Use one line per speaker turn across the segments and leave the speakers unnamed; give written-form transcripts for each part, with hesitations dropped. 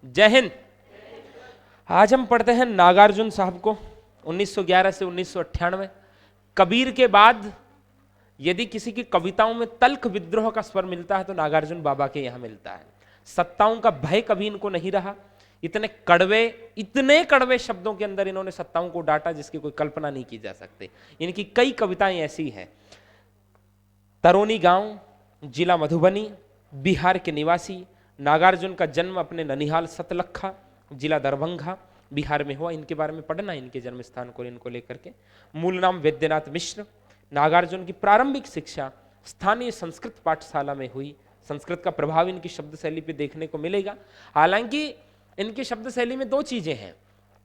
जय हिंद। आज हम पढ़ते हैं नागार्जुन साहब को। 1911 से 1998। कबीर के बाद यदि किसी की कविताओं में तल्ख विद्रोह का स्वर मिलता है तो नागार्जुन बाबा के यहां मिलता है। सत्ताओं का भय कभी इनको नहीं रहा। इतने कड़वे शब्दों के अंदर इन्होंने सत्ताओं को डांटा जिसकी कोई कल्पना नहीं की जा सकती। इनकी कई कविताएं ऐसी हैं। तरोनी गांव, जिला मधुबनी, बिहार के निवासी। नागार्जुन का जन्म अपने ननिहाल सतलखा, जिला दरभंगा, बिहार में हुआ। इनके बारे में पढ़ना, इनके जन्म स्थान को इनको लेकर के। मूल नाम वैद्यनाथ मिश्र। नागार्जुन की प्रारंभिक शिक्षा स्थानीय संस्कृत पाठशाला में हुई। संस्कृत का प्रभाव इनकी शब्द शैली पे देखने को मिलेगा। हालांकि इनकी शब्द शैली में दो चीजें हैं,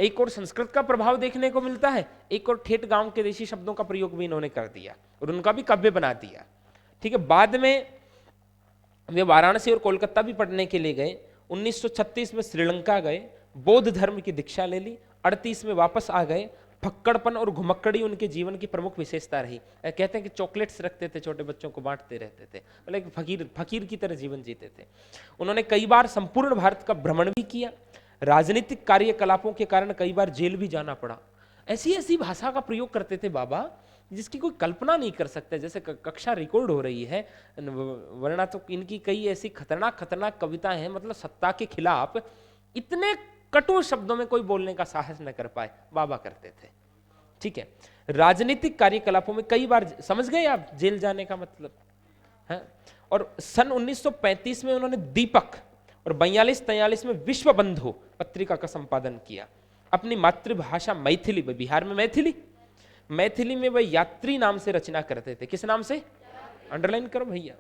एक और संस्कृत का प्रभाव देखने को मिलता है, एक और ठेठ गांव के देशी शब्दों का प्रयोग भी इन्होंने कर दिया और उनका भी काव्य बना दिया। ठीक है। बाद में वे वाराणसी और कोलकाता भी पढ़ने के लिए गए। 1936 में श्रीलंका गए, बौद्ध धर्म की दीक्षा ले ली। 38 में वापस आ गए। फक्कड़पन और घुमक्कड़ी उनके जीवन की प्रमुख विशेषता रही। कहते हैं कि चॉकलेट्स रखते थे, छोटे बच्चों को बांटते रहते थे, मतलब फकीर की तरह जीवन जीते थे। उन्होंने कई बार संपूर्ण भारत का भ्रमण भी किया। राजनीतिक कार्यकलापों के कारण कई बार जेल भी जाना पड़ा। ऐसी ऐसी भाषा का प्रयोग करते थे बाबा जिसकी कोई कल्पना नहीं कर सकते। जैसे कक्षा रिकॉर्ड हो रही है, वरना तो इनकी कई ऐसी खतरनाक खतरनाक कविताएं हैं, मतलब सत्ता के खिलाफ इतने कटु शब्दों में कोई बोलने का साहस न कर पाए, बाबा करते थे। ठीक है। राजनीतिक कार्यकलापों में कई बार, समझ गए आप जेल जाने का मतलब है। और सन 1935 में उन्होंने दीपक और 42-43 में विश्व बंधु पत्रिका का संपादन किया। अपनी मातृभाषा मैथिली में, बिहार में मैथिली में वह यात्री नाम से रचना करते थे। किस नाम से? अंडरलाइन करो भैया,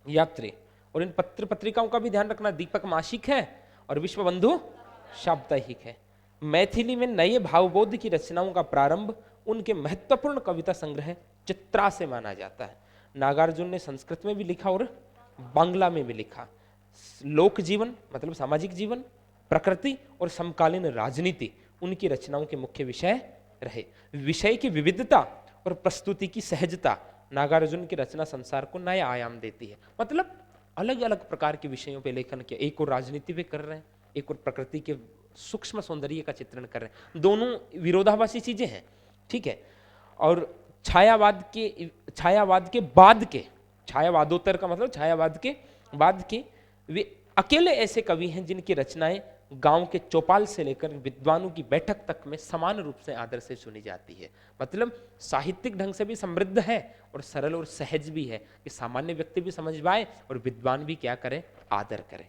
यात्री। और इन पत्रिकाओं का भी ध्यान रखना, दीपक मासिक है और विश्व बंधु साप्ताहिक है। मैथिली में नए भावबोध की रचनाओं का प्रारंभ उनके महत्वपूर्ण कविता संग्रह चित्रा से माना जाता है। नागार्जुन ने संस्कृत में भी लिखा और बांग्ला में भी लिखा। लोक जीवन मतलब सामाजिक जीवन, प्रकृति और समकालीन राजनीति उनकी रचनाओं के मुख्य विषय रहे। विषय की विविधता और प्रस्तुति की सहजता नागार्जुन की रचना संसार को नया आयाम देती है। मतलब अलग अलग प्रकार के विषयों पे लेखन किया। एक और राजनीति पे कर रहे हैं, एक और प्रकृति के सूक्ष्म सौंदर्य का चित्रण कर रहे हैं। दोनों विरोधाभासी चीजें हैं। ठीक है। और छायावादोत्तर का मतलब छायावाद के बाद के वे अकेले ऐसे कवि हैं जिनकी रचनाएं गांव के चौपाल से लेकर विद्वानों की बैठक तक में समान रूप से आदर से सुनी जाती है। मतलब साहित्यिक ढंग से भी समृद्ध है और सरल और सहज भी है कि सामान्य व्यक्ति भी समझ पाए और विद्वान भी क्या करे, आदर करे।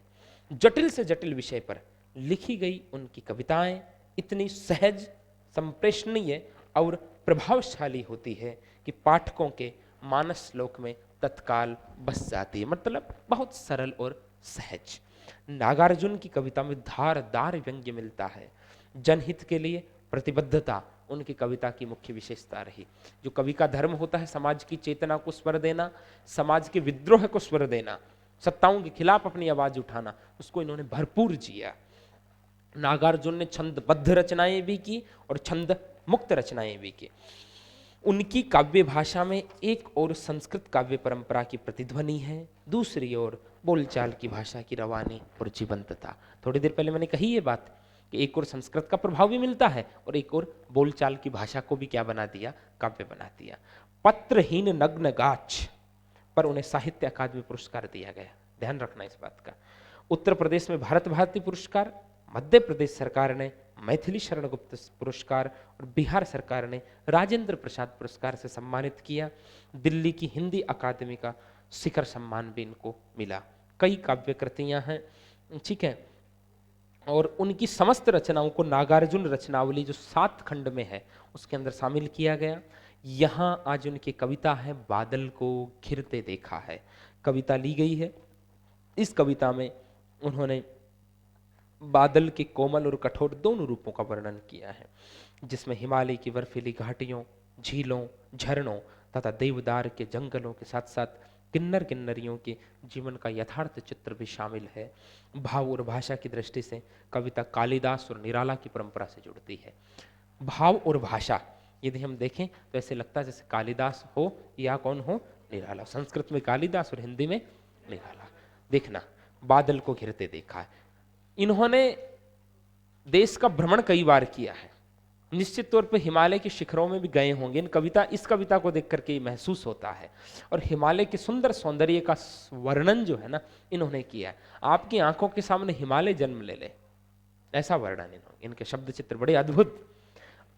जटिल से जटिल विषय पर लिखी गई उनकी कविताएं इतनी सहज, संप्रेषणीय और प्रभावशाली होती है कि पाठकों के मानस लोक में तत्काल बस जाती है। मतलब बहुत सरल और सहज। नागार्जुन की कविता में धारदार व्यंग्य मिलता है। जनहित के लिए प्रतिबद्धता उनकी कविता की मुख्य विशेषता रही। जो कवि का धर्म होता है समाज की चेतना को स्वर देना, समाज के विद्रोह को स्वर देना, सत्ताओं के खिलाफ अपनी आवाज उठाना, उसको इन्होंने भरपूर जिया। नागार्जुन ने छंदबद्ध रचनाएं भी की और छंद मुक्त रचनाएं भी की। उनकी काव्य भाषा में एक और संस्कृत काव्य परंपरा की प्रतिध्वनि है, दूसरी ओर बोलचाल की भाषा की रवानी और जीवंतता। थोड़ी देर पहले मैंने कही ये बात कि एक और संस्कृत का प्रभाव भी मिलता है और एक और बोलचाल की भाषा को भी क्या बना दिया, काव्य बना दिया। पत्रहीन नग्न गाछ पर उन्हें साहित्य अकादमी पुरस्कार दिया गया, ध्यान रखना इस बात का। उत्तर प्रदेश में भारत भारती पुरस्कार, मध्य प्रदेश सरकार ने मैथिली शरण गुप्त पुरस्कार और बिहार सरकार ने राजेंद्र प्रसाद पुरस्कार से सम्मानित किया। दिल्ली की हिंदी अकादमी का शिखर सम्मान भी इनको मिला। कई काव्य कृतियां हैं। ठीक है। और उनकी समस्त रचनाओं को नागार्जुन रचनावली जो 7 खंड में है उसके अंदर शामिल किया गया। यहां आज उनकी कविता है बादल को घिरते देखा है, कविता ली गई है। इस कविता में उन्होंने बादल के कोमल और कठोर दोनों रूपों का वर्णन किया है, जिसमें हिमालय की बर्फीली घाटियों, झीलों, झरनों तथा देवदार के जंगलों के साथ साथ किन्नर किन्नरियों के जीवन का यथार्थ चित्र भी शामिल है। भाव और भाषा की दृष्टि से कविता कालिदास और निराला की परंपरा से जुड़ती है। भाव और भाषा यदि हम देखें तो ऐसे लगता है जैसे कालिदास हो या कौन हो, निराला। संस्कृत में कालिदास और हिंदी में निराला। देखना, बादल को घिरते देखा है, इन्होंने देश का भ्रमण कई बार किया है, निश्चित तौर पे हिमालय के शिखरों में भी गए होंगे। इस कविता को देख करके महसूस होता है। और हिमालय के सुंदर सौंदर्य का वर्णन जो है ना, इन्होंने किया है। आपकी आंखों के सामने हिमालय जन्म ले ले, ऐसा वर्णन इन्होंने, इनके शब्द चित्र बड़े अद्भुत।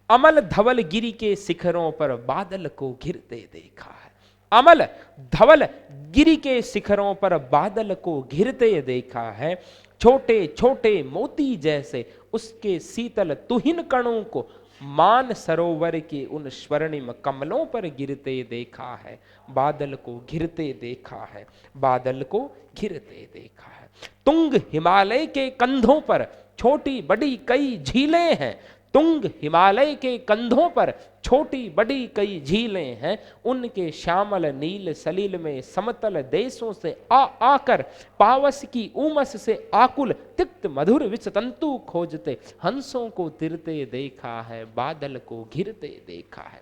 अमल धवल गिरी के शिखरों पर बादल को घिरते देखा है। अमल धवल गिरी के शिखरों पर बादल को घिरते देखा है, छोटे छोटे मोती जैसे उसके शीतल तुहिन कणों को मान सरोवर के उन स्वर्णिम कमलों पर गिरते देखा है। बादल को घिरते देखा है, बादल को घिरते देखा है। तुंग हिमालय के कंधों पर छोटी बड़ी कई झीलें हैं, तुंग हिमालय के कंधों पर छोटी बड़ी कई झीलें हैं, उनके श्यामल नील सलील में समतल देशों से आकर पावस की उमस से आकुल तिक्त मधुर विष तंतु खोजते हंसों को तिरते देखा है, बादल को घिरते देखा है।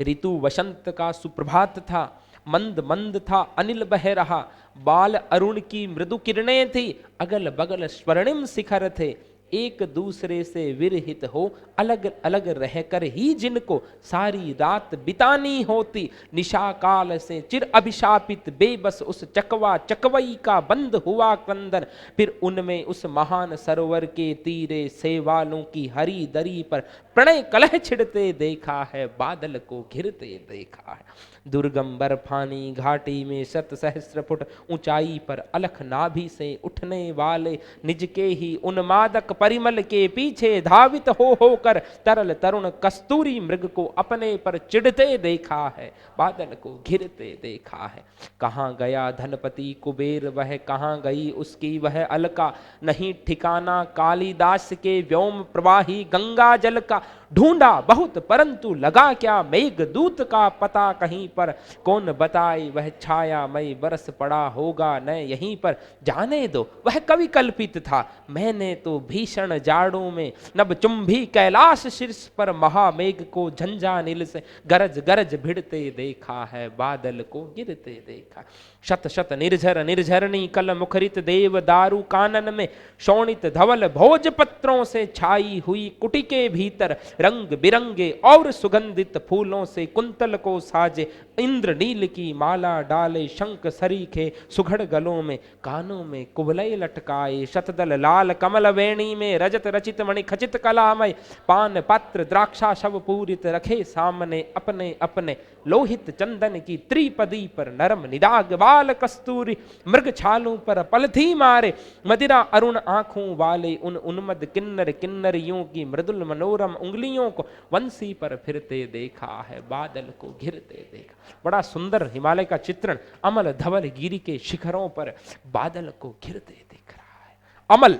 ऋतु वसंत का सुप्रभात था, मंद मंद था अनिल बह रहा, बाल अरुण की मृदु किरणें थी, अगल बगल स्वर्णिम शिखर थे, एक दूसरे से विरहित हो अलग अलग रहकर ही जिनको सारी रात बितानी होती, निशा काल से चिर अभिशापित बेबस उस चकवा चकवई का बंद हुआ क्रंदन, फिर उनमें उस महान सरोवर के तीरे सेवालों की हरी दरी पर प्रणय कलह छिड़ते देखा है, बादल को घिरते देखा है। दुर्गम बर्फानी घाटी में शत सहस्र फुट ऊंचाई पर अलख नाभि से उठने वाले निज के ही उन्मादक परिमल के पीछे धावित हो होकर तरल तरुण कस्तूरी मृग को अपने पर चिढ़ते देखा है, बादल को घिरते देखा है। कहाँ गया धनपति कुबेर, वह कहाँ गई उसकी वह अलका, नहीं ठिकाना कालिदास के व्योम प्रवाही गंगा जल का, ढूंढा बहुत परंतु लगा क्या मेघदूत का पता कहीं पर, कौन बताए वह छाया मई बरस पड़ा होगा न यहीं पर, जाने दो वह कवि कल्पित था, मैंने तो भीषण जाड़ों में नभ चुंभी कैलाश शीर्ष पर महामेघ को झंझा नील से गरज गरज भिड़ते देखा है, बादल को गिरते देखा। शत शत निर्झर निर्झरणी कल मुखरित देव दारू कानन में, शोणित धवल भोज पत्रों से छाई हुई कुटी के भीतर, रंग बिरंगे और सुगंधित फूलों से कुंतल को साजे, इंद्र नील की माला डाले शंख सरीखे सुघड़ गलों में, कानों में कुबलय लटकाए शतदल लाल कमल वेणी में, रजत रचित मणि खचित कलामय, पान पात्र द्राक्षा शव पूरित रखे सामने अपने अपने, लोहित चंदन की त्रिपदी पर नरम निदाग बाल कस्तूरी, मृग छालों पर पलथी मारे मदिरा अरुण आंखों वाले उन उन्मद किन्नर किन्नरियों की मृदुल मनोरम उंगलियों को वंशी पर फिरते देखा है, बादल को घिरते देखा। बड़ा सुंदर हिमालय का चित्रण, अमल धवल गिरी के शिखरों पर बादल को घिरते दिख रहा है। अमल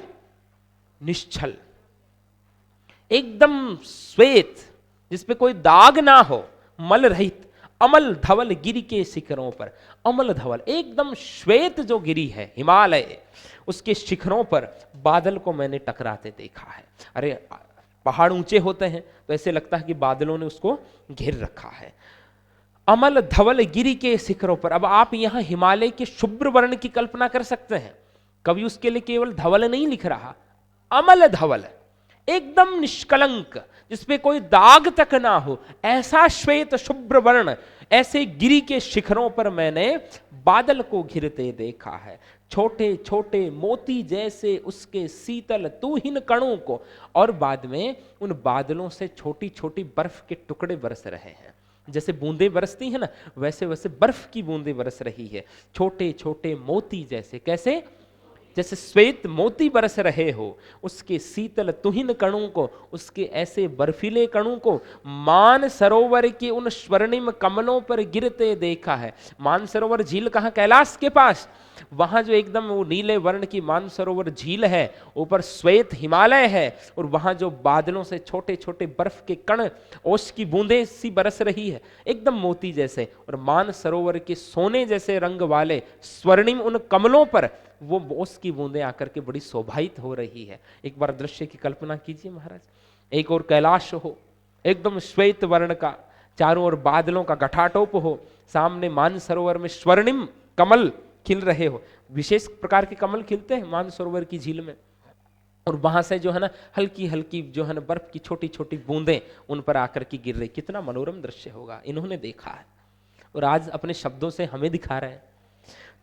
निश्चल, एकदम श्वेत, जिसपे कोई दाग ना हो, मल रहित, अमल धवल गिरी के शिखरों पर, अमल धवल एकदम श्वेत जो गिरी है हिमालय, उसके शिखरों पर बादल को मैंने टकराते देखा है। अरे पहाड़ ऊंचे होते हैं तो ऐसे लगता है कि बादलों ने उसको घेर रखा है। अमल धवल गिरी के शिखरों पर, अब आप यहां हिमालय के शुभ्र वर्ण की कल्पना कर सकते हैं। कवि उसके लिए केवल धवल नहीं लिख रहा, अमल धवल, एकदम निष्कलंक, जिसपे कोई दाग तक ना हो, ऐसा श्वेत शुभ्र वर्ण, ऐसे गिरी के शिखरों पर मैंने बादल को घिरते देखा है, छोटे छोटे मोती जैसे उसके शीतल तूहिन कणों को, और बाद में उन बादलों से छोटी छोटी बर्फ के टुकड़े बरस रहे हैं, जैसे बूंदें बरसती हैं ना, वैसे वैसे बर्फ की बूंदें बरस रही है, छोटे छोटे मोती जैसे, कैसे, जैसे श्वेत मोती बरस रहे हो, उसके शीतल तुहिन कणों को, उसके ऐसे बर्फीले कणों को मान सरोवर के उन स्वर्णिम कमलों पर गिरते देखा है। मान सरोवर झील कहाँ, कैलाश के पास, वहां जो एकदम वो नीले वर्ण की मान सरोवर झील है, ऊपर श्वेत हिमालय है, और वहां जो बादलों से छोटे छोटे बर्फ के कण, ओस की बूंदें सी बरस रही है, एकदम मोती जैसे, और मान सरोवर के सोने जैसे रंग वाले स्वर्णिम उन कमलों पर वो ओस की बूंदें आकर के बड़ी शोभायित हो रही है। एक बार दृश्य की कल्पना कीजिए महाराज, एक और कैलाश हो एकदम श्वेत वर्ण का, चारों ओर बादलों का गठाटोप हो, सामने मान सरोवर में स्वर्णिम कमल खिल रहे हो, विशेष प्रकार के कमल खिलते हैं मान सरोवर की झील में, और वहां से जो है ना हल्की हल्की जो है ना बर्फ की छोटी छोटी बूंदें उन पर आकर के गिर रही, कितना मनोरम दृश्य होगा। इन्होंने देखा है और आज अपने शब्दों से हमें दिखा रहे हैं।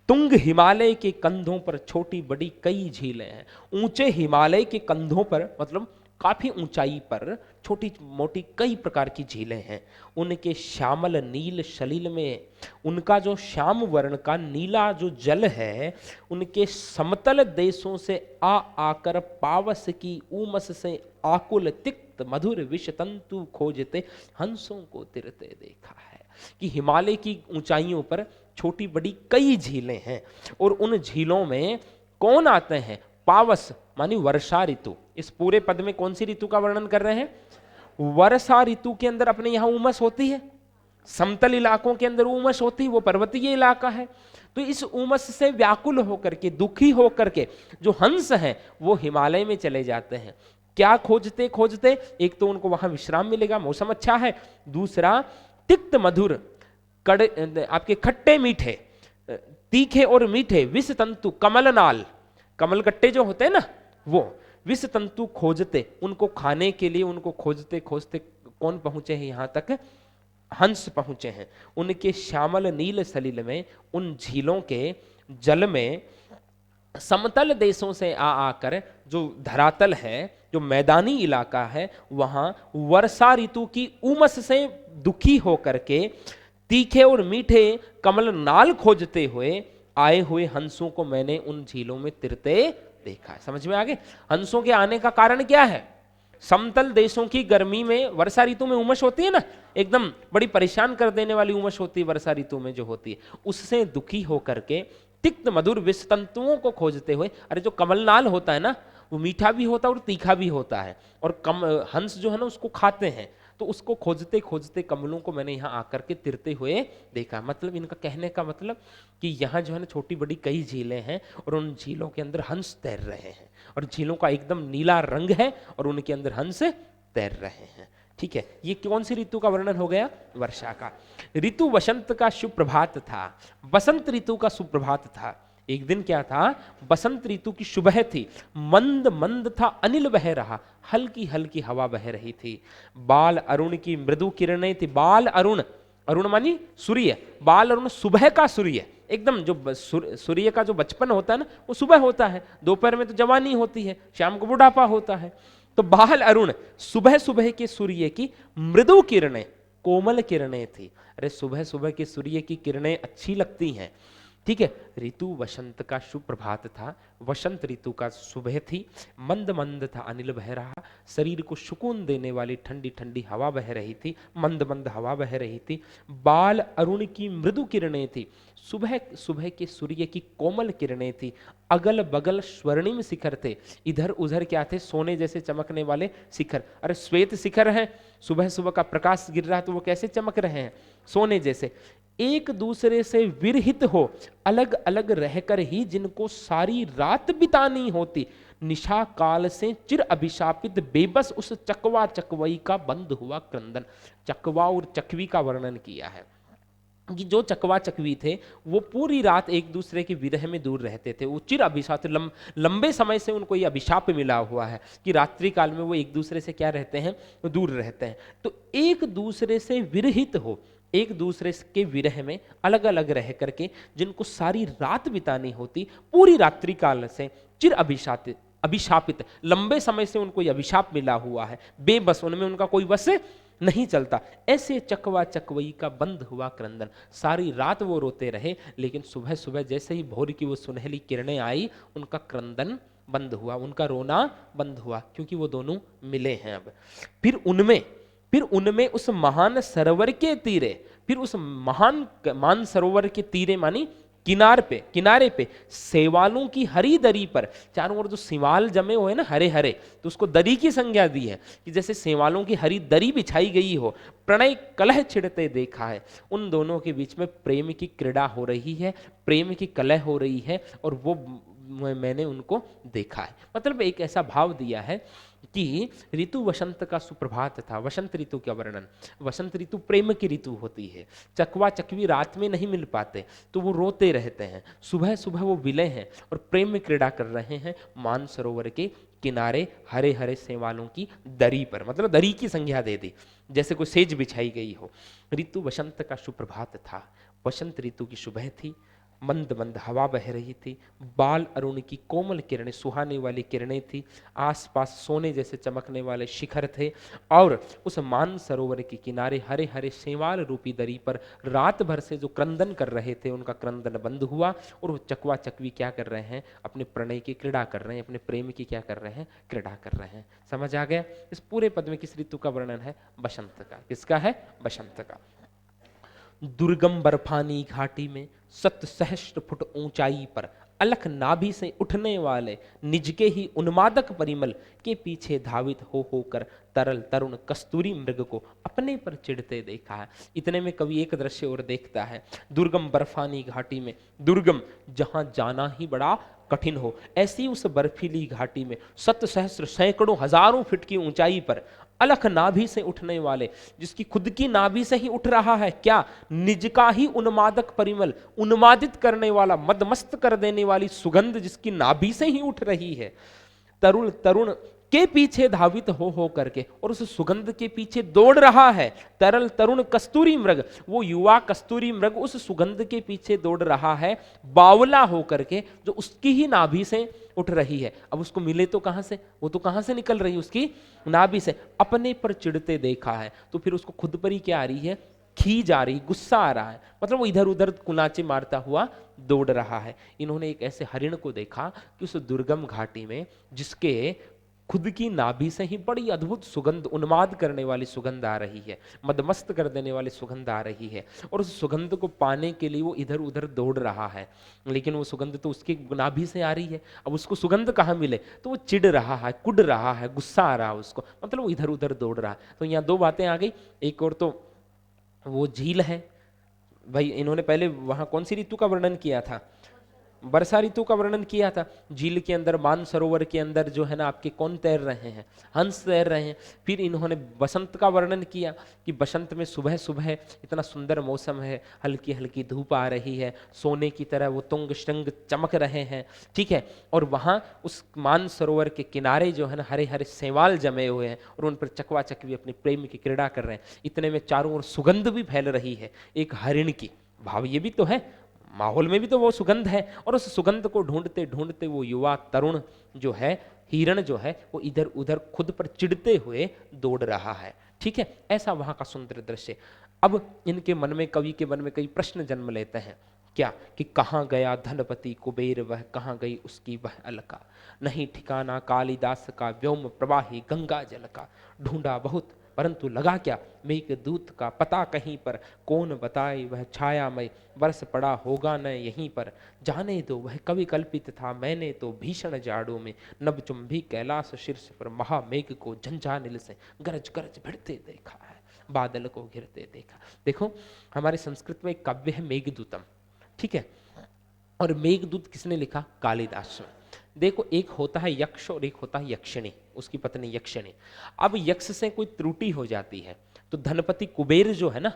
तुंग हिमालय के कंधों पर छोटी बड़ी कई झीलें हैं। ऊंचे हिमालय के कंधों पर मतलब काफी ऊंचाई पर छोटी मोटी कई प्रकार की झीलें हैं। उनके श्यामल नील सलिल में उनका जो श्याम वर्ण का नीला जो जल है, उनके समतल देशों से आ आकर पावस की उमस से आकुल तिक्त मधुर विष तंतु खोजते हंसों को तिरते देखा है। कि हिमालय की ऊंचाइयों पर छोटी बड़ी कई झीलें हैं और उन झीलों में कौन आते हैं? पावस मानी वर्षा ऋतु। इस पूरे पद में कौन सी ऋतु का वर्णन कर रहे हैं? वर्षा ऋतु के अंदर अपने यहां उमस होती है, समतल इलाकों के अंदर उमस होती है, वो पर्वतीय इलाका है। तो इस उमस से व्याकुल होकर के, दुखी होकर के जो हंस हैं वो हिमालय में चले जाते हैं। क्या खोजते खोजते? एक तो उनको वहां विश्राम मिलेगा, मौसम अच्छा है, दूसरा तिक्त मधुर कड़े आपके खट्टे मीठे, तीखे और मीठे विष तंतु, कमल नाल, कमल गट्टे जो होते हैं ना, वो विष तंतु खोजते, उनको खाने के लिए उनको खोजते खोजते कौन पहुंचे हैं? यहां तक हंस पहुंचे हैं। उनके श्यामल नील सलिल में, उन झीलों के जल में समतल देशों से आ आकर जो धरातल है, जो मैदानी इलाका है, वहां वर्षा ऋतु की उमस से दुखी होकर के तीखे और मीठे कमल नाल खोजते हुए आए हुए हंसों को मैंने उन झीलों में तिरते देखा है। समझ में आ गए? हंसों के आने का कारण क्या है? समतल देशों की गर्मी में, वर्षा ऋतु में उमस होती है ना, एकदम बड़ी परेशान कर देने वाली उमस होती है वर्षा ऋतु में जो होती है, उससे दुखी होकर के तिक्त मधुर विष तंतुओं को खोजते हुए, अरे जो कमलनाल होता है ना, वो मीठा भी होता है और तीखा भी होता है, और हंस जो है ना उसको खाते हैं, तो उसको खोजते खोजते कमलों को मैंने यहाँ आकर के तिरते हुए देखा। मतलब इनका कहने का मतलब कि यहाँ जो है ना छोटी बड़ी कई झीलें हैं और उन झीलों के अंदर हंस तैर रहे हैं, और झीलों का एकदम नीला रंग है और उनके अंदर हंस तैर रहे हैं। ठीक है, ये कौन सी ऋतु का वर्णन हो गया? वर्षा का। ऋतु वसंत का सुप्रभात था, बसंत ऋतु का सुप्रभात था। एक दिन क्या था? बसंत ऋतु की सुबह थी, मंद मंद था अनिल बह रहा, हल्की हल्की हवा बह रही थी। बाल अरुण की मृदु किरणें थी। बाल अरुण, अरुण मानी सूर्य, बाल अरुण सुबह का सूर्य, एकदम जो सूर्य का जो बचपन होता है ना वो सुबह होता है, दोपहर में तो जवानी होती है, शाम को बुढ़ापा होता है। तो बाल अरुण सुबह सुबह के सूर्य की मृदु किरणें, कोमल किरणें थी। अरे सुबह सुबह के सूर्य की किरणें अच्छी लगती हैं, ठीक है। ऋतु वसंत का सुप्रभात था, वसंत ऋतु का सुबह थी, मंद मंद था अनिल बह रहा, शरीर को सुकून देने वाली ठंडी ठंडी हवा बह रही थी, मंद मंद हवा बह रही थी। बाल अरुण की मृदु किरणें थी, सुबह सुबह के सूर्य की कोमल किरणें थी। अगल बगल स्वर्णिम शिखर थे, इधर उधर क्या थे? सोने जैसे चमकने वाले शिखर। अरे श्वेत शिखर है, सुबह सुबह का प्रकाश गिर रहा है तो वो कैसे चमक रहे हैं? सोने जैसे। एक दूसरे से विरहित हो, अलग अलग रहकर ही जिनको सारी रात बितानी होती, निशा काल से चिर अभिशापित बेबस उस चकवा चकवई का बंद हुआ क्रंदन। चकवा और चकवी का वर्णन किया है कि जो चकवा चकवी थे वो पूरी रात एक दूसरे के विरह में दूर रहते थे, वो चिर अभिशाप, लंबे समय से उनको ये अभिशाप मिला हुआ है कि रात्रि काल में वो एक दूसरे से क्या रहते हैं? दूर रहते हैं। तो एक दूसरे से विरहित हो, एक दूसरे के विरह में अलग अलग रह करके जिनको सारी रात बितानी होती, पूरी रात्रि काल से चिर अभिशापित लंबे समय से उनको यह अभिशाप मिला हुआ है, बेबस, उनमें उनका कोई बस नहीं चलता, ऐसे चकवा चकवई का बंद हुआ क्रंदन। सारी रात वो रोते रहे, लेकिन सुबह सुबह जैसे ही भोर की वो सुनहली किरणें आई, उनका क्रंदन बंद हुआ, उनका रोना बंद हुआ, क्योंकि वो दोनों मिले हैं अब। फिर उनमें उस महान सरोवर के तीरे, फिर उस महान मानसरोवर के तीरे मानी किनारे पे सेवालों की हरी दरी पर, चारों ओर जो सेवाल जमे हुए ना हरे हरे, तो उसको दरी की संज्ञा दी है कि जैसे सेवालों की हरी दरी बिछाई गई हो, प्रणय कलह छिड़ते देखा है। उन दोनों के बीच में प्रेम की क्रीड़ा हो रही है, प्रेम की कलह हो रही है, और वो मैंने उनको देखा है। मतलब एक ऐसा भाव दिया है कि ऋतु वसंत का सुप्रभात था। वसंत ऋतु का वर्णन, वसंत ऋतु प्रेम की ऋतु होती है। चकवा चकवी रात में नहीं मिल पाते तो वो रोते रहते हैं, सुबह सुबह वो विलय हैं और प्रेम में क्रीड़ा कर रहे हैं मानसरोवर के किनारे हरे हरे सेवालों की दरी पर, मतलब दरी की संज्ञा दे दी, जैसे कोई सेज बिछाई गई हो। ऋतु वसंत का सुप्रभात था, वसंत ऋतु की सुबह थी, मंद मंद हवा बह रही थी, बाल अरुण की कोमल किरणें, सुहाने वाली किरणें थी, आसपास सोने जैसे चमकने वाले शिखर थे, और उस मान सरोवर के किनारे हरे हरे सेवाल रूपी दरी पर रात भर से जो क्रंदन कर रहे थे उनका क्रंदन बंद हुआ, और वो चकवा चकवी क्या कर रहे हैं, अपने प्रणय की क्रीड़ा कर रहे हैं, अपने प्रेम की क्या कर रहे हैं, क्रीड़ा कर रहे हैं। समझ आ गया? इस पूरे पद में किस ऋतु का वर्णन है? बसंत का। किसका है? बसंत का। दुर्गम बर्फानी घाटी में 7 सहस्त्र फुट ऊंचाई पर अलख नाभि से उठने वाले निज के ही उन्मादक परिमल के पीछे धावित हो होकर तरल तरुण कस्तूरी मृग को अपने पर चिढ़ते देखा है। इतने में कवि एक दृश्य और देखता है। दुर्गम बर्फानी घाटी में, दुर्गम जहां जाना ही बड़ा कठिन हो, ऐसी उस बर्फीली घाटी में 7 सहस्त्र सैकड़ों हजारों फीट की ऊंचाई पर अलख नाभि से उठने वाले, जिसकी खुद की नाभि से ही उठ रहा है क्या? निज का ही उन्मादक परिमल, उन्मादित करने वाला, मदमस्त कर देने वाली सुगंध जिसकी नाभि से ही उठ रही है, तरुण तरुण के पीछे धावित हो करके, और उस सुगंध के पीछे दौड़ रहा है तरल तरुण कस्तूरी मृग, वो युवा कस्तूरी मृग उस सुगंध के पीछे दौड़ रहा है बावला हो करके, जो उसकी ही नाभि से उठ रही है। अब उसको मिले तो कहां से? वो तो कहां से निकल रही है? उसकी नाभि से। अपने पर चिढ़ते देखा है, तो फिर उसको खुद पर ही क्या आ रही है? खीज आ रही, गुस्सा आ रहा है, मतलब वो इधर उधर कुनाचे मारता हुआ दौड़ रहा है। इन्होंने एक ऐसे हरिण को देखा कि उस दुर्गम घाटी में, जिसके खुद की नाभि से ही बड़ी अद्भुत सुगंध, उन्माद करने वाली सुगंध आ रही है, मदमस्त कर देने वाली सुगंध आ रही है, और उस सुगंध को पाने के लिए वो इधर उधर दौड़ रहा है, लेकिन वो सुगंध तो उसकी नाभि से आ रही है। अब उसको सुगंध कहाँ मिले? तो वो चिढ़ रहा है, कुढ़ रहा है, गुस्सा आ रहा है उसको, मतलब वो इधर उधर दौड़ रहा है। तो यहाँ 2 बातें आ गई। एक और तो वो झील है भाई, इन्होंने पहले वहां कौन सी ऋतु का वर्णन किया था? वर्षा ऋतु का वर्णन किया था। झील के अंदर, मानसरोवर के अंदर जो है ना आपके कौन तैर रहे हैं? हंस तैर रहे हैं। फिर इन्होंने बसंत का वर्णन किया कि बसंत में सुबह सुबह इतना सुंदर मौसम है, हल्की हल्की धूप आ रही है, सोने की तरह वो तुंग श्रृंग चमक रहे हैं, ठीक है। और वहाँ उस मानसरोवर के किनारे जो है ना हरे हरे सेवाल जमे हुए हैं, और उन पर चकवा चकवी अपने प्रेम की क्रीड़ा कर रहे हैं। इतने में चारों ओर सुगंध भी फैल रही है एक हरिण की। भाव ये भी तो है, माहौल में भी तो वो सुगंध है, और उस सुगंध को ढूंढते ढूंढते वो युवा तरुण जो है, हिरण जो है, वो इधर उधर खुद पर चिढ़ते हुए दौड़ रहा है, ठीक है। ऐसा वहां का सुंदर दृश्य। अब इनके मन में, कवि के मन में कई प्रश्न जन्म लेते हैं। क्या? कि कहाँ गया धनपति कुबेर, वह कहाँ गई उसकी वह अलका, नहीं ठिकाना कालिदास का व्योम प्रवाही गंगा जल का, ढूंढा बहुत परंतु लगा क्या, मेघदूत का पता कहीं पर, कौन बताए वह छायामय, बरस पड़ा होगा न यहीं पर, जाने दो वह कवि कल्पित था, मैंने तो भीषण जाड़ों में नभचुंबी कैलाश शीर्ष पर महामेघ को झंझानिल से गरज गरज भिड़ते देखा है, बादल को घिरते देखा। देखो हमारे संस्कृत में एक काव्य है मेघदूतम, ठीक है, और मेघदूत किसने लिखा? कालिदास ने। देखो एक होता है यक्ष और एक होता है यक्षिणी, उसकी पत्नी यक्षिणी। अब यक्ष से कोई त्रुटि हो जाती है तो धनपति कुबेर जो है ना,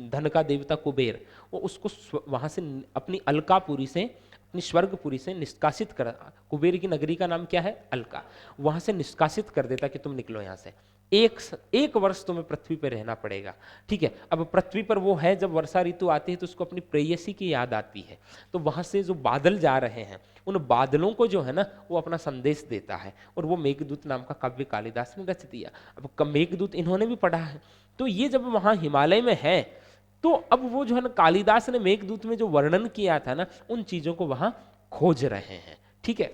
धन का देवता कुबेर, वो उसको वहां से अपनी अलकापुरी से, अपनी स्वर्गपुरी से निष्कासित कर, कुबेर की नगरी का नाम क्या है? अलका, वहां से निष्कासित कर देता कि तुम निकलो यहाँ से, एक वर्ष तुम्हें पृथ्वी पर रहना पड़ेगा, ठीक है। अब पृथ्वी पर वो है, जब वर्षा ऋतु आती है तो उसको अपनी प्रेयसी की याद आती है, तो वहां से जो बादल जा रहे हैं उन बादलों को जो है ना वो अपना संदेश देता है, और वो मेघदूत नाम का काव्य कालिदास ने रच दिया। अब मेघदूत इन्होंने भी पढ़ा है, तो ये जब वहां हिमालय में है तो अब वो जो है ना कालिदास ने मेघदूत में जो वर्णन किया था ना, उन चीजों को वहां खोज रहे हैं, ठीक है।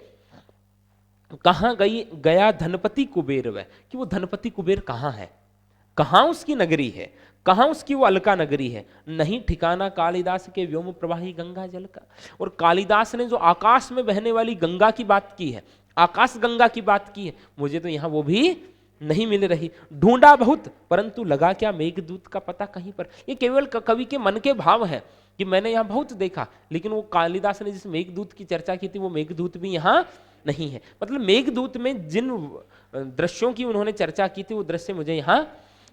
कहां गया धनपति कुबेर, वह कि वो धनपति कुबेर कहां है, कहां उसकी नगरी है, कहां उसकी वो अलका नगरी है, नहीं ठिकाना कालिदास के व्योम प्रवाही गंगा जल का। और कालिदास ने जो आकाश में बहने वाली गंगा की बात की है, आकाश गंगा की बात की है, मुझे तो यहां वो भी नहीं मिल रही। ढूंढा बहुत परंतु लगा क्या, मेघदूत का पता कहीं पर। ये केवल कवि के मन के भाव है कि मैंने यहाँ बहुत देखा, लेकिन वो कालिदास ने जिस मेघदूत की चर्चा की थी वो मेघदूत भी यहाँ नहीं है। मतलब मेघदूत में जिन दृश्यों की उन्होंने चर्चा की थी वो दृश्य मुझे यहाँ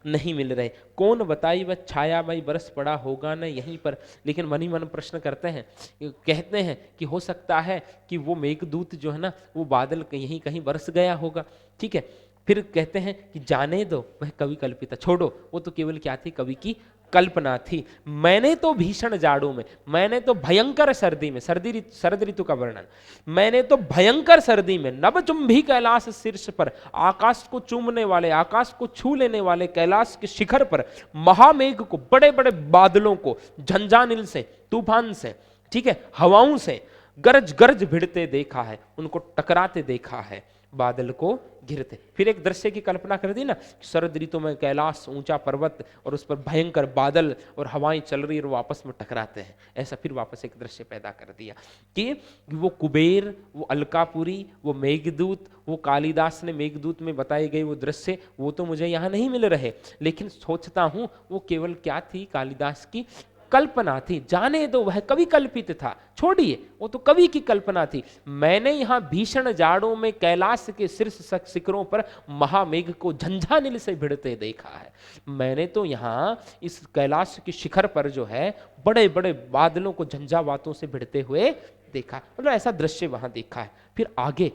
नहीं मिल रहे। कौन बताई वह छायामय बरस पड़ा होगा न यहीं पर। लेकिन मन ही मन प्रश्न करते हैं, कहते हैं कि हो सकता है कि वो मेघदूत जो है ना वो बादल यहीं कहीं बरस गया होगा। ठीक है, फिर कहते हैं कि जाने दो वह कवि कल्पिता, छोड़ो वो तो केवल क्या थी, कवि की कल्पना थी। मैंने तो भीषण जाड़ों में, मैंने तो भयंकर सर्दी में, शरद ऋतु का वर्णन, मैंने तो भयंकर सर्दी में नभचुंबी कैलाश शीर्ष पर, आकाश को चूमने वाले, आकाश को छू लेने वाले कैलाश के शिखर पर महामेघ को, बड़े बड़े बादलों को झंझानिल से, तूफान से, ठीक है, हवाओं से गरज गरज भिड़ते देखा है, उनको टकराते देखा है, बादल को घिरते। फिर एक दृश्य की कल्पना कर दी ना, शरद ऋतु में कैलाश ऊंचा पर्वत और उस पर भयंकर बादल और हवाएं चल रही और वो आपस में टकराते हैं। ऐसा फिर वापस एक दृश्य पैदा कर दिया कि वो कुबेर, वो अलकापुरी, वो मेघदूत, वो कालिदास ने मेघदूत में बताए गए वो दृश्य, वो तो मुझे यहाँ नहीं मिल रहे, लेकिन सोचता हूं वो केवल क्या थी, कालिदास की कल्पना थी। जाने दो वह कवि कल्पित था, छोड़िए वो तो कवि की कल्पना थी। मैंने यहां भीषण जाड़ों में कैलाश के शीर्ष शिखरों पर महामेघ को झंझानिल से भिड़ते देखा है। मैंने तो यहां इस कैलाश के शिखर पर जो है बड़े बड़े बादलों को झंझावातों से भिड़ते हुए देखा, मतलब ऐसा दृश्य वहां देखा है। फिर आगे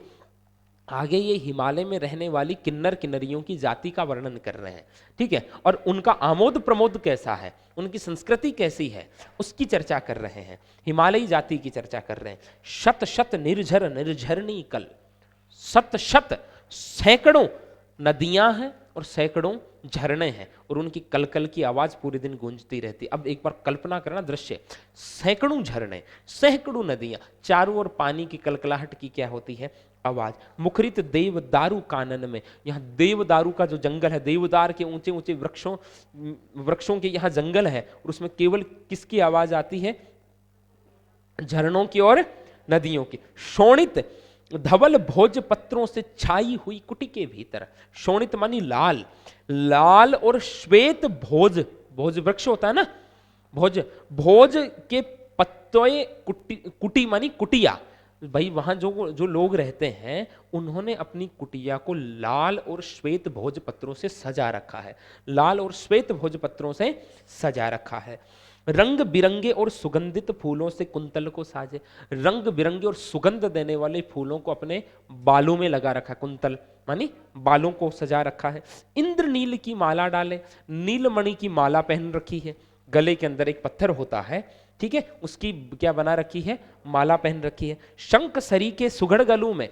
आगे ये हिमालय में रहने वाली किन्नर किन्नरियों की जाति का वर्णन कर रहे हैं। ठीक है, और उनका आमोद प्रमोद कैसा है, उनकी संस्कृति कैसी है, उसकी चर्चा कर रहे हैं, हिमालयी जाति की चर्चा कर रहे हैं। शत शत निर्झर निर्झरणी कल, शत शत सैकड़ों नदियां हैं और सैकड़ों झरने हैं और उनकी कलकल की आवाज पूरे दिन गूंजती रहती। अब एक बार कल्पना करना दृश्य, सैकड़ों झरने, सैकड़ों नदियां, चारों ओर पानी की कलकलाहट की क्या होती है, आवाज। मुखरित देवदारू कानन में, यहाँ देवदारू का जो जंगल है, देवदार के ऊंचे ऊंचे वृक्षों के यहाँ जंगल है और उसमें केवल किसकी आवाज आती है, झरनों की और नदियों की। शोणित धवल भोज पत्रों से छाई हुई कुटी के भीतर, शोणित मानी लाल, लाल और श्वेत भोज, भोज वृक्ष होता है ना, भोज, भोज के पत्ते, कुटी मानी कुटिया। भाई वहां जो लोग रहते हैं उन्होंने अपनी कुटिया को लाल और श्वेत भोज पत्रों से सजा रखा है, लाल और श्वेत भोज पत्रों से सजा रखा है। रंग बिरंगे और सुगंधित फूलों से कुंतल को साजे, रंग बिरंगे और सुगंध देने वाले फूलों को अपने बालों में लगा रखा, कुंतल मानी बालों को सजा रखा है। इंद्र नील की माला डाले, नीलमणि की माला पहन रखी है, गले के अंदर एक पत्थर होता है, ठीक है, उसकी क्या बना रखी है, माला पहन रखी है। शंख सरी के सुगढ़ गलों में,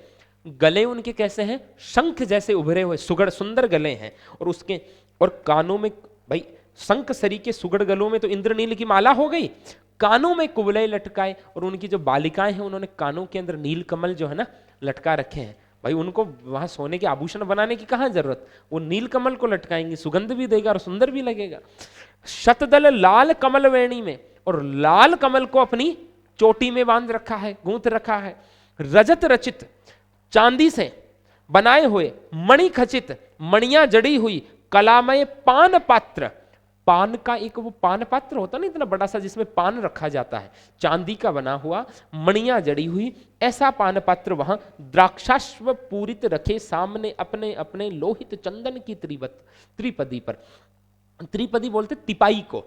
गले उनके कैसे हैं, शंख जैसे उभरे हुए सुगढ़ सुंदर गले हैं और उसके और कानों में, भाई शंख सरी के सुगढ़ गलों में तो इंद्रनील की माला हो गई, कानों में कुवलय लटकाए और उनकी जो बालिकाएं हैं उन्होंने कानों के अंदर नील कमल जो है ना लटका रखे हैं। भाई उनको वहां सोने के आभूषण बनाने की कहां जरूरत, वो नील कमल को लटकाएंगे, सुगंध भी देगा और सुंदर भी लगेगा। शतदल लाल कमल वेणी में, और लाल कमल को अपनी चोटी में बांध रखा है, गूंथ रखा है। रजत रचित, चांदी से बनाए हुए, मणि खचित, मणियां जड़ी हुई कलामय पान पात्र, पान का एक वो पान पात्र होता ना इतना बड़ा सा जिसमें पान रखा जाता है, चांदी का बना हुआ, मणियां जड़ी हुई, ऐसा पान पात्र वहां द्राक्षाश्व पूरित रखे सामने अपने अपने लोहित चंदन की त्रिपदी पर। त्रिपदी बोलते तिपाई को,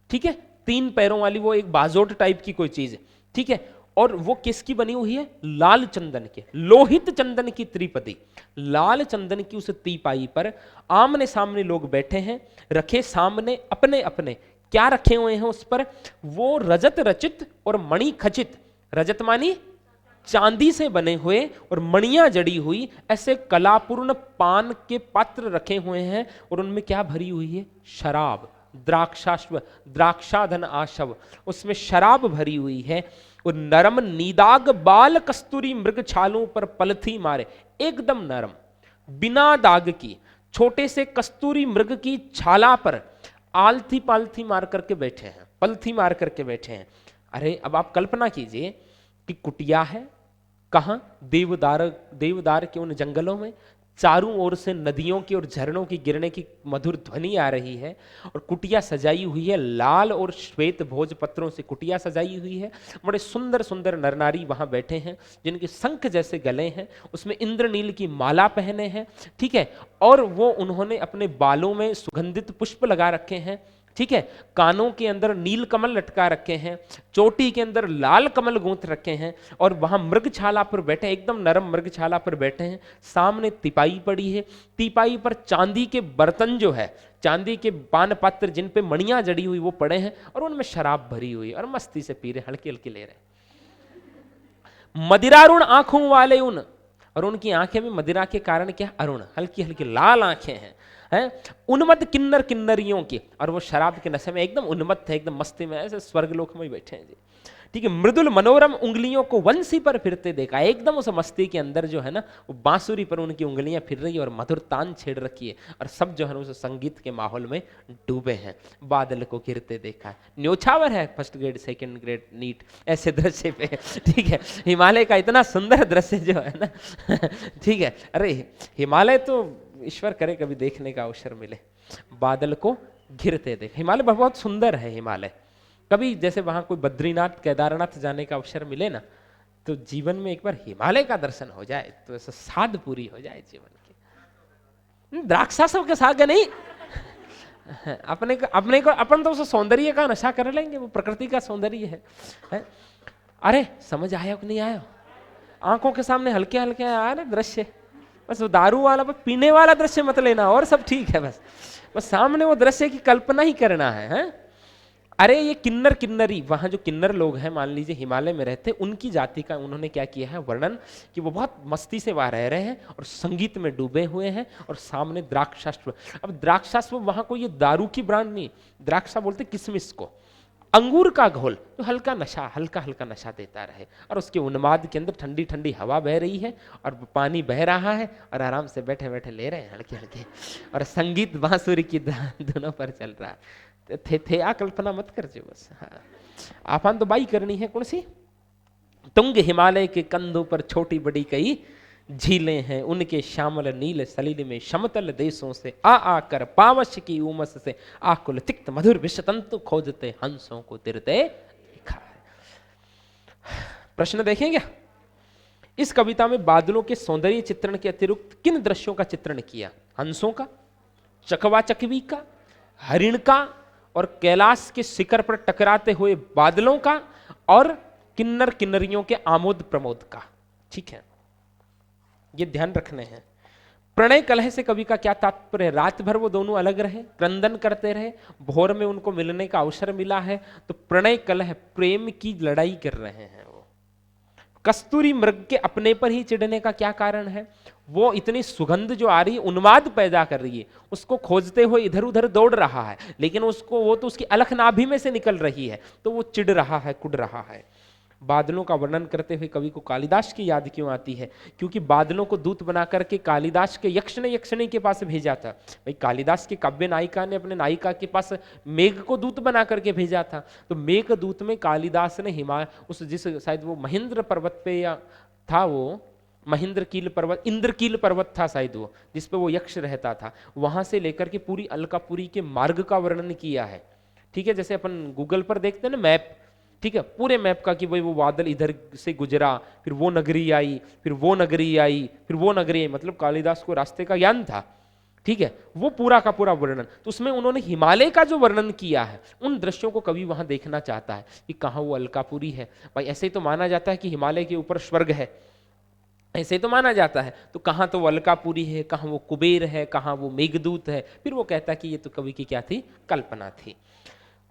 ठीक है, 3 पैरों वाली वो एक बाजोट टाइप की कोई चीज, ठीक है, और वो किसकी बनी हुई है, लाल चंदन के, लोहित चंदन की त्रिपदी, लाल चंदन की उस तिपाई पर आमने सामने लोग बैठे हैं, रखे सामने अपने अपने क्या रखे हुए हैं उस पर, वो रजत रचित और मणि खचित, रजत मानी चांदी से बने हुए और मणियां जड़ी हुई ऐसे कलापूर्ण पान के पात्र रखे हुए हैं और उनमें क्या भरी हुई है, शराब, द्राक्षाश्व, द्राक्षाधन आशव, उसमें शराब भरी हुई है। और नरम नीदाग बाल कस्तूरी मृग छालों पर पलथी मारे, एकदम नरम बिना दाग की, छोटे से कस्तूरी मृग की छाला पर आलथी पालथी मार करके बैठे हैं, पलथी मार करके बैठे हैं। अरे अब आप कल्पना कीजिए कि कुटिया है कहां, देवदार के उन जंगलों में, चारों ओर से नदियों की और झरनों की गिरने की मधुर ध्वनि आ रही है, और कुटिया सजाई हुई है, लाल और श्वेत भोजपत्रों से कुटिया सजाई हुई है। बड़े सुंदर सुंदर नर नारी वहां बैठे हैं, जिनके शंख जैसे गले हैं, उसमें इंद्रनील की माला पहने हैं, ठीक है। और वो उन्होंने अपने बालों में सुगंधित पुष्प लगा रखे हैं, ठीक है। कानों के अंदर नील कमल लटका रखे हैं, चोटी के अंदर लाल कमल गूंथ रखे हैं, और वहां मृगछाला पर बैठे, एकदम नरम मृगछाला पर बैठे हैं। सामने तिपाई पड़ी है, तिपाई पर चांदी के बर्तन जो है, चांदी के पान पात्र जिन पे मणियां जड़ी हुई वो पड़े हैं, और उनमें शराब भरी हुई, और मस्ती से पी रहे, हल्के हल्के ले रहे। मदिरारुण आंखों वाले उन, और उनकी आंखें में मदिरा के कारण क्या, अरुण, हल्की हल्की लाल आंखें हैं, उन्मत्त किन्नर किन्नरियों की, और वो शराब के नशे में एकदम उन्मत्त है, एकदम मस्ती में, ऐसे स्वर्गलोक में बैठे हैं जी, ठीक है। मृदुल मनोरम उंगलियों को वंशी पर फिरते देखा, एकदम उस मस्ती के अंदर जो है ना, वो बांसुरी पर उनकी उंगलियां फिर रही है, और मधुर तान छेड़ रखी है, और सब जो है ना उस संगीत के माहौल में डूबे हैं। बादल को गिरते देखा, न्योछावर है, first grade second grade NEET, ऐसे दृश्य पे, ठीक है। हिमालय का इतना सुंदर दृश्य जो है ना, ठीक है। अरे हिमालय तो ईश्वर करे कभी देखने का अवसर मिले। बादल को घिरते देख, हिमालय बहुत सुंदर है। हिमालय कभी जैसे वहां कोई बद्रीनाथ केदारनाथ जाने का अवसर मिले ना, तो जीवन में एक बार हिमालय का दर्शन हो जाए तो ऐसा साध पूरी हो जाए जीवन की। द्राक्षासव के साथ नहीं, अपने को अपन तो उस सौंदर्य का नशा कर लेंगे, वो प्रकृति का सौंदर्य है? अरे समझ आया कि नहीं आया? आंखों के सामने हल्के हल्के आया ना दृश्य, बस वो दारू वाला, बस पीने वाला दृश्य मत लेना, और सब ठीक है, बस सामने वो दृश्य की कल्पना ही करना है? अरे ये किन्नर किन्नरी, वहां जो किन्नर लोग हैं, मान लीजिए हिमालय में रहते, उनकी जाति का उन्होंने क्या किया है वर्णन, कि वो बहुत मस्ती से वहां रह रहे हैं और संगीत में डूबे हुए हैं, और सामने द्राक्षास्व। अब द्राक्षास्व वहां कोई ये दारू की ब्रांड नहीं, द्राक्षा बोलते किसमिस को, अंगूर का घोल, तो हल्का नशा, हल्का हल्का नशा देता रहे, और उसके उन्माद के अंदर ठंडी ठंडी हवा बह रही है, और पानी बह रहा है, और आराम से बैठे बैठे ले रहे हैं हल्के हल्के, और संगीत बांसुरी की धुनों पर चल रहा है। थे आ कल्पना मत कर जो, बस हाँ आपान तो बाई करनी है। कौन सी? तुंग हिमालय के कंधों पर छोटी बड़ी कई झीलें हैं, उनके श्यामल नील सलील में समतल देशों से आ आकर पावश की उमस से आकुल तिक्त मधुर विषतंतु खोजते हंसों को तिरते लिखा है। प्रश्न देखेंगे, इस कविता में बादलों के सौंदर्य चित्रण के अतिरिक्त किन दृश्यों का चित्रण किया? हंसों का, चकवा चकवी का, हरिण का, और कैलाश के शिखर पर टकराते हुए बादलों का, और किन्नर किन्नरियों के आमोद प्रमोद का। ठीक है, ये ध्यान रखने हैं। प्रणय कलह से कवि का क्या तात्पर्य? रात भर वो दोनों अलग रहे, क्रंदन करते रहे, भोर में उनको मिलने का अवसर मिला है, तो प्रणय कलह, प्रेम की लड़ाई कर रहे हैं वो। कस्तूरी मृग के अपने पर ही चिढ़ने का क्या कारण है? वो इतनी सुगंध जो आ रही है, उन्माद पैदा कर रही है, उसको खोजते हुए इधर उधर दौड़ रहा है, लेकिन उसको, वो तो उसकी अलख नाभि में से निकल रही है, तो वो चिढ़ रहा है, कुढ़ रहा है। बादलों का वर्णन करते हुए कवि को कालिदास की याद क्यों आती है? क्योंकि बादलों को दूत बना करके कालिदास के यक्ष ने यक्षिणी के पास भेजा था। भाई कालिदास की काव्य नायिका ने अपने नायिका के पास मेघ को दूत बना करके भेजा था, तो मेघ दूत में कालिदास ने हिमालय, उस जिस शायद वो महेंद्र पर्वत पे या था, वो महेंद्रकील पर्वत, इंद्रकील पर्वत था शायद वो, जिसपे वो यक्ष रहता था, वहां से लेकर के पूरी अलकापुरी के मार्ग का वर्णन किया है। ठीक है, जैसे अपन गूगल पर देखते हैं ना मैप, ठीक है, पूरे मैप का, कि भाई वो बादल इधर से गुजरा, फिर वो नगरी आई, फिर वो नगरी आई, फिर वो नगरी आई, मतलब कालिदास को रास्ते का ज्ञान था। ठीक है, वो पूरा का पूरा वर्णन, तो उसमें उन्होंने हिमालय का जो वर्णन किया है, उन दृश्यों को कवि वहां देखना चाहता है कि कहाँ वो अलकापुरी है। भाई ऐसे ही तो माना जाता है कि हिमालय के ऊपर स्वर्ग है, ऐसे ही तो माना जाता है, तो कहाँ तो वो अलकापुरी है, कहाँ वो कुबेर है, कहाँ वो मेघदूत है। फिर वो कहता है कि ये तो कवि की क्या थी, कल्पना थी।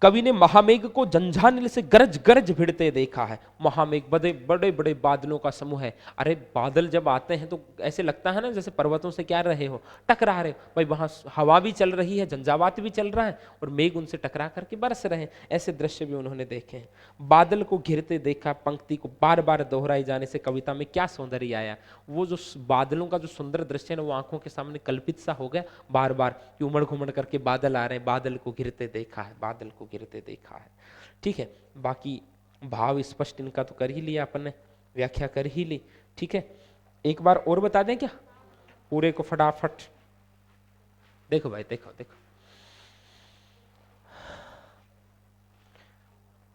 कवि ने महामेघ को झंझानिल से गरज गरज भिड़ते देखा है। महामेघ बड़े बड़े बड़े बादलों का समूह है। अरे बादल जब आते हैं तो ऐसे लगता है ना जैसे पर्वतों से क्या रहे हो, टकरा रहे हो। भाई वहां हवा भी चल रही है, झंझावात भी चल रहा है, और मेघ उनसे टकरा करके बरस रहे हैं। ऐसे दृश्य भी उन्होंने देखे हैं। बादल को घिरते देखा पंक्ति को बार बार दोहराई जाने से कविता में क्या सौंदर्य आया। वो जो बादलों का जो सुंदर दृश्य है ना, वो आंखों के सामने कल्पित सा हो गया बार बार, कि उमड़ घुमड़ करके बादल आ रहे हैं, बादल को घिरते देखा है, बादल को गिरते देखा है। ठीक है, बाकी भाव स्पष्ट इनका तो कर ही लिया अपन ने, व्याख्या कर ही ली। ठीक है, एक बार और बता दें क्या? पूरे को फटाफट देखो भाई, देखो देखो।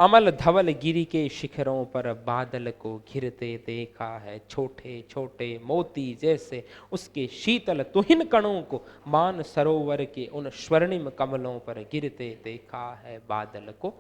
अमल धवल गिरी के शिखरों पर बादल को घिरते देखा है, छोटे छोटे मोती जैसे उसके शीतल तुहिन कणों को मान सरोवर के उन स्वर्णिम कमलों पर गिरते देखा है, बादल को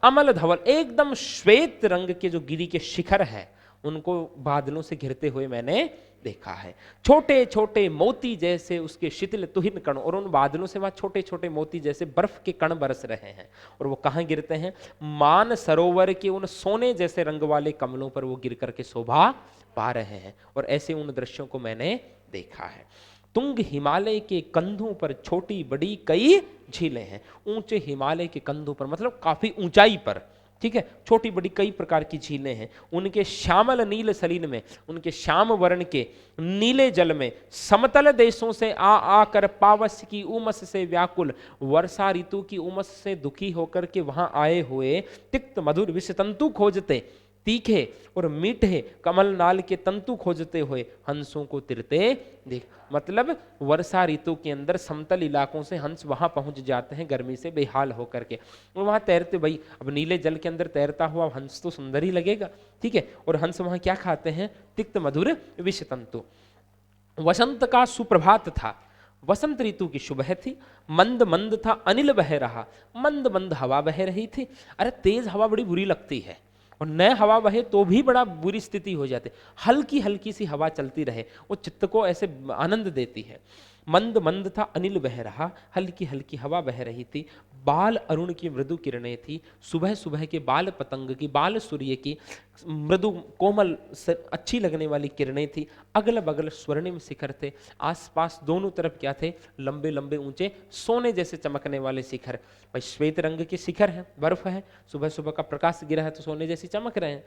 अमल धवल एकदम श्वेत रंग के जो गिरी के शिखर हैं उनको बादलों से घिरते हुए मैंने देखा है, छोटे छोटे मोती जैसे उसके शीतल तुहिन कण, और उन बादलों से वहां छोटे छोटे मोती जैसे बर्फ के कण बरस रहे हैं। और वो कहां गिरते हैं? मान सरोवर के उन सोने जैसे रंग वाले कमलों पर वो गिर करके शोभा पा रहे हैं। और ऐसे उन दृश्यों को मैंने देखा है। तुंग हिमालय के कंधों पर छोटी बड़ी कई झीलें हैं। ऊंचे हिमालय के कंधों पर मतलब काफी ऊंचाई पर, ठीक है, छोटी बड़ी कई प्रकार की झीलें हैं। उनके श्यामल नील सलील में, उनके श्याम वर्ण के नीले जल में समतल देशों से आ आकर पावस की उमस से व्याकुल, वर्षा ऋतु की उमस से दुखी होकर के वहां आए हुए तिक्त मधुर विषतंतु खोजते, तीखे और मीठे कमल नाल के तंतु खोजते हुए हंसों को तिरते देख। मतलब वर्षा ऋतु के अंदर समतल इलाकों से हंस वहां पहुंच जाते हैं गर्मी से बेहाल होकर के, और वहां तैरते। भाई अब नीले जल के अंदर तैरता हुआ हंस तो सुंदर ही लगेगा, ठीक है। और हंस वहां क्या खाते हैं? तिक्त मधुर विष तंतु। वसंत का सुप्रभात था, वसंत ऋतु की सुबह थी, मंद मंद था अनिल बह रहा, मंद मंद हवा बह रही थी। अरे तेज हवा बड़ी बुरी लगती है, और नए हवा बहे तो भी बड़ा बुरी स्थिति हो जाती। हल्की हल्की सी हवा चलती रहे वो चित्त को ऐसे आनंद देती है। मंद मंद था अनिल बह रहा, हल्की हल्की हवा बह रही थी। बाल अरुण की मृदु किरणें थी, सुबह सुबह के बाल पतंग की, बाल सूर्य की मृदु कोमल अच्छी लगने वाली किरणें थी। अगल बगल स्वर्णिम शिखर थे, आसपास दोनों तरफ क्या थे? लंबे लंबे ऊंचे सोने जैसे चमकने वाले शिखर। भाई श्वेत रंग के शिखर हैं, बर्फ है, सुबह सुबह का प्रकाश गिरा है तो सोने जैसी चमक रहे हैं।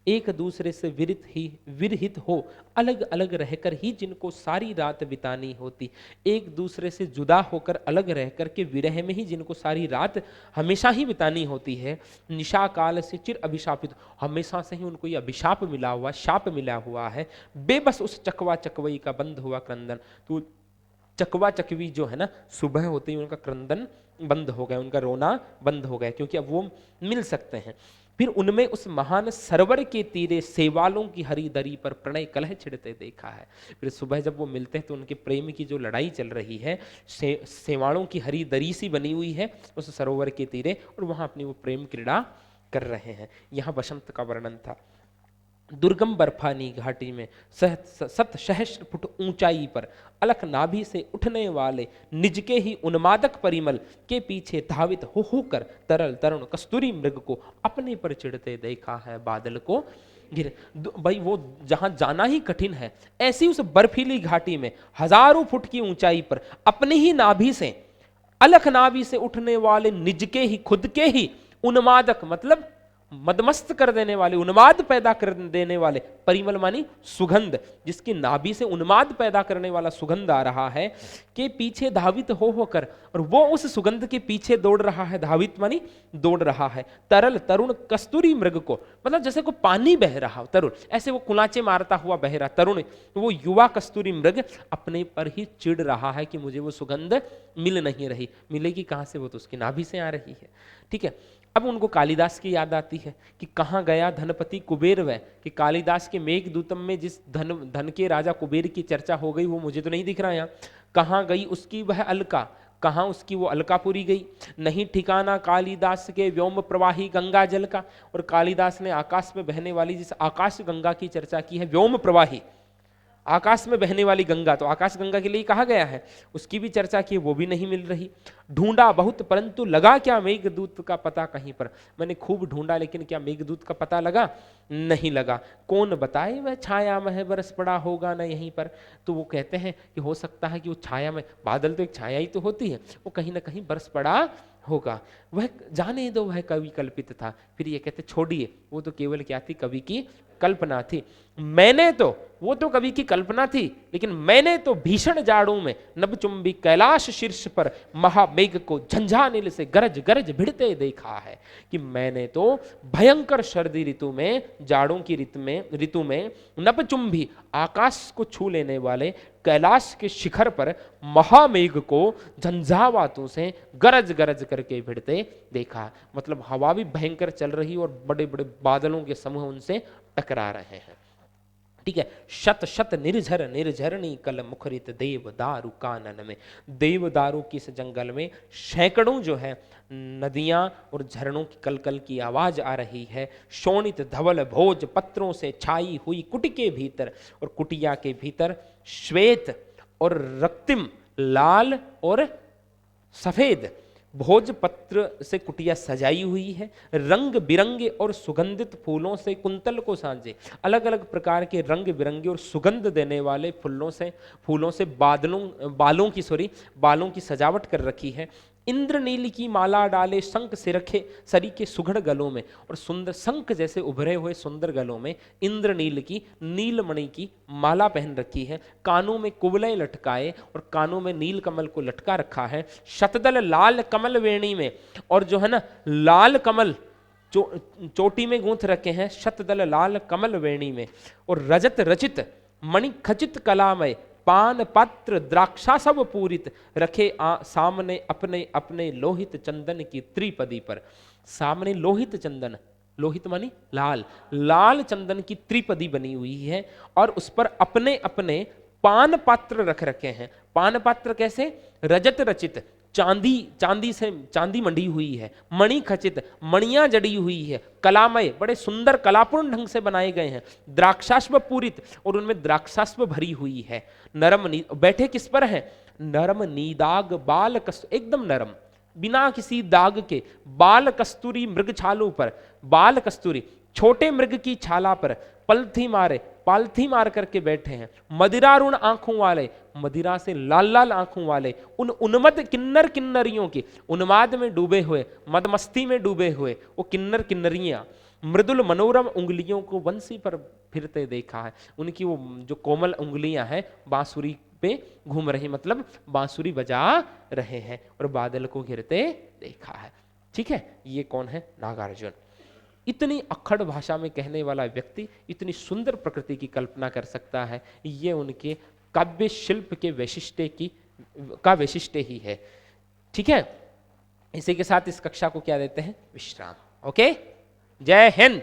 एक दूसरे से विरहित हो, अलग अलग रहकर ही जिनको सारी रात बितानी होती, एक दूसरे से जुदा होकर अलग रहकर के विरह में ही जिनको सारी रात हमेशा ही बितानी होती है। निशा काल से चिर अभिशापित, हमेशा से ही उनको ये अभिशाप मिला हुआ, शाप मिला हुआ है। बेबस उस चकवा चकवई का बंद हुआ क्रंदन। तो चकवा चकवी जो है ना, सुबह होते ही उनका क्रंदन बंद हो गया, उनका रोना बंद हो गया, क्योंकि अब वो मिल सकते हैं। फिर उनमें उस महान सरोवर के तीरे सेवालों की हरी दरी पर प्रणय कलह छिड़ते देखा है। फिर सुबह जब वो मिलते हैं तो उनके प्रेम की जो लड़ाई चल रही है, सेवालों की हरी दरी सी बनी हुई है उस सरोवर के तीरे, और वहां अपनी वो प्रेम क्रीड़ा कर रहे हैं। यहाँ बसंत का वर्णन था। दुर्गम बर्फानी घाटी में सत सहस्र फुट ऊंचाई पर अलख नाभि से उठने वाले निज के ही उन्मादक परिमल के पीछे धावित हो कर तरल तरुण कस्तूरी मृग को अपने पर चिढ़ते देखा है, बादल को गिर। भाई वो जहां जाना ही कठिन है, ऐसी उस बर्फीली घाटी में हजारों फुट की ऊंचाई पर अपनी ही नाभि से, अलख नाभि से उठने वाले निज के ही, खुद के ही उन्मादक मतलब मदमस्त कर देने वाले, उन्माद पैदा कर देने वाले, परिमल मानी सुगंध, जिसकी नाभि से उन्माद पैदा करने वाला सुगंध आ रहा है, के पीछे धावित हो होकर, और वो उस सुगंध के पीछे दौड़ रहा है, धावित मानी दौड़ रहा है। तरल तरुण कस्तूरी मृग को, मतलब जैसे को पानी बह रहा हो तरुण, ऐसे वो कुलाचे मारता हुआ बह रहा तरुण, वो युवा कस्तूरी मृग अपने पर ही चिढ़ रहा है कि मुझे वो सुगंध मिल नहीं रही। मिलेगी कहां से? वो तो उसकी नाभि से आ रही है, ठीक है। अब उनको कालिदास की याद आती है कि कहाँ गया धनपति कुबेर वह, कि कालिदास के मेघदूतम में जिस धन के राजा कुबेर की चर्चा हो गई वो मुझे तो नहीं दिख रहा यहाँ। कहाँ गई उसकी वह अलका, कहाँ उसकी वो अलकापुरी गई? नहीं ठिकाना कालिदास के व्योम प्रवाही गंगा जल का। और कालिदास ने आकाश में बहने वाली जिस आकाश गंगा की चर्चा की है, व्योम प्रवाही, आकाश में बहने वाली गंगा, तो आकाश गंगा के लिए कहा गया है, उसकी भी चर्चा की, वो भी नहीं मिल रही। ढूंढा बहुत परंतु लगा क्या मेघदूत का पता कहीं पर। मैंने खूब ढूंढा लेकिन क्या मेघदूत का पता लगा? नहीं लगा। कौन बताए वह छाया में बरस पड़ा होगा ना यहीं पर। तो वो कहते हैं कि हो सकता है कि वो छाया में, बादल तो एक छाया ही तो होती है, वो कहीं ना कहीं बरस पड़ा होगा। वह जाने दो, वह कवि कल्पित था। फिर ये कहते छोड़िए, वो तो केवल क्या थी? कवि की कल्पना थी। मैंने तो, वो तो कवि की कल्पना थी, लेकिन मैंने तो भीषण जाड़ों में नभचुंबी कैलाश शीर्ष पर महामेघ को झंझानील से गरज गरज भिड़ते देखा है। कि मैंने तो भयंकर सर्दी ऋतु में, जाड़ों की ऋतु में नभचुंबी आकाश को छू लेने वाले कैलाश के शिखर पर महामेघ को झंझावातों से गरज गरज करके भिड़ते देखा। मतलब हवा भी भयंकर चल रही और बड़े बड़े बादलों के समूह उनसे टकरा रहे हैं। ठीक है। शत शत निर्झर निर्झरणी कल मुखरित देव दारु कानन में, देवदारू की इस जंगल में सैकड़ों जो है नदियां और झरनों की कलकल की आवाज आ रही है। शोणित धवल भोज पत्रों से छाई हुई कुटी के भीतर, और कुटिया के भीतर श्वेत और रक्तिम, लाल और सफेद भोजपत्र से कुटिया सजाई हुई है। रंग बिरंगे और सुगंधित फूलों से कुंतल को साजे, अलग अलग प्रकार के रंग बिरंगे और सुगंध देने वाले फूलों से बालों की सजावट कर रखी है। इंद्रनील की माला डाले शंख सिरखे सरी के सुघड़ गलों में, और सुंदर शंख जैसे उभरे हुए सुंदर गलों में इंद्रनील की, नीलमणि की माला पहन रखी है। कानों में कुवलय लटकाए और कानों में नील कमल को लटका रखा है। शतदल लाल कमल वेणी में, और जो है ना लाल कमल चोटी में गूंथ रखे हैं, शतदल लाल कमल वेणी में। और रजत रचित मणि खचित कलामय पान पात्र द्राक्षा सब पूरित रखे सामने अपने अपने लोहित चंदन की त्रिपदी पर। सामने लोहित चंदन, लोहित मानी लाल, लाल चंदन की त्रिपदी बनी हुई है, और उस पर अपने अपने पान पात्र रख रखे हैं। पान पात्र कैसे? रजत रचित, चांदी मंडी हुई है। मणि खचित, मणियां जड़ी हुई है। कलामय, बड़े सुंदर कलापूर्ण ढंग से बनाए गए हैं। द्राक्षास्व पूरित, और उनमें द्राक्षास्व भरी हुई है। नरम बैठे किस पर है? नरम नीदाग बाल एकदम नरम, बिना किसी दाग के, बाल कस्तूरी मृग छालों पर, बाल कस्तूरी छोटे मृग की छाला पर पालथी मार करके बैठे हैं। मदिरारुण आंखों वाले, मदिरा से लाल लाल आंखों वाले, उन उन्मद किन्नर किन्नरियों की, उन्माद में डूबे हुए, मदमस्ती में डूबे हुए वो किन्नर किन्नरियां मृदुल मनोरम उंगलियों को बंसी पर फिरते देखा है। उनकी वो जो कोमल उंगलियां हैं बांसुरी पे घूम रही, मतलब बांसुरी बजा रहे हैं, और बादल को घिरते देखा है। ठीक है, ये कौन है? नागार्जुन। इतनी अक्खड़ भाषा में कहने वाला व्यक्ति इतनी सुंदर प्रकृति की कल्पना कर सकता है, ये उनके काव्य शिल्प के वैशिष्ट्य ही है। ठीक है, इसी के साथ इस कक्षा को क्या देते हैं? विश्राम। ओके, जय हिंद।